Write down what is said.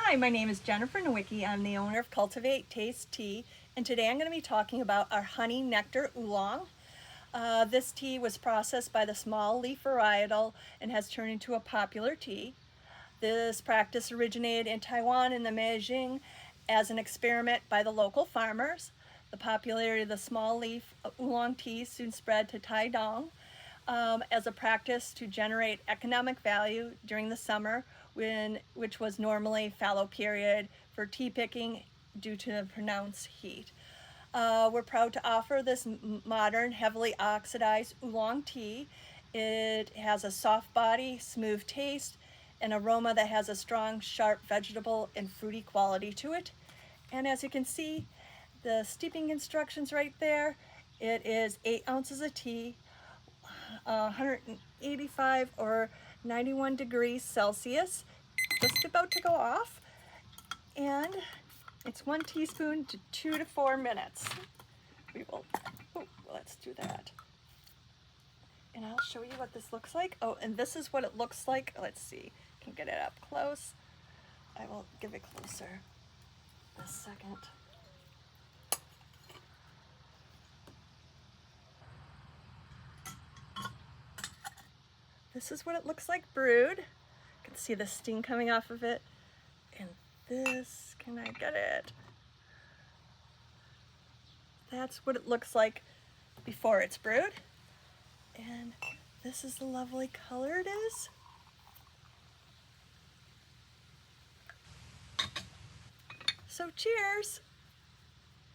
Hi, my name is Jennifer Nowicki. I'm the owner of Cultivate Taste Tea, and today I'm going to be talking about our Honey Nectar Oolong. This tea was processed by the small leaf varietal and has turned into a popular tea. This practice originated in Taiwan in the Meijing as an experiment by the local farmers. The popularity of the small leaf oolong tea soon spread to Taiwan as a practice to generate economic value during the summer, which was normally fallow period for tea picking due to the pronounced heat. We're proud to offer this modern, heavily oxidized oolong tea. It has a soft body, smooth taste, an aroma that has a strong, sharp vegetable and fruity quality to it. And as you can see, the steeping instructions right there, it is 8 ounces of tea, 185 or 91 degrees Celsius, just about to go off, and it's 1 teaspoon to 2 to 4 minutes. Let's do that. And I'll show you what this looks like. Oh, and this is what it looks like. Let's see, can get it up close. I will give it closer in a second. This is what it looks like brewed. You can see the steam coming off of it. And this, can I get it? That's what it looks like before it's brewed. And this is the lovely color it is. So cheers!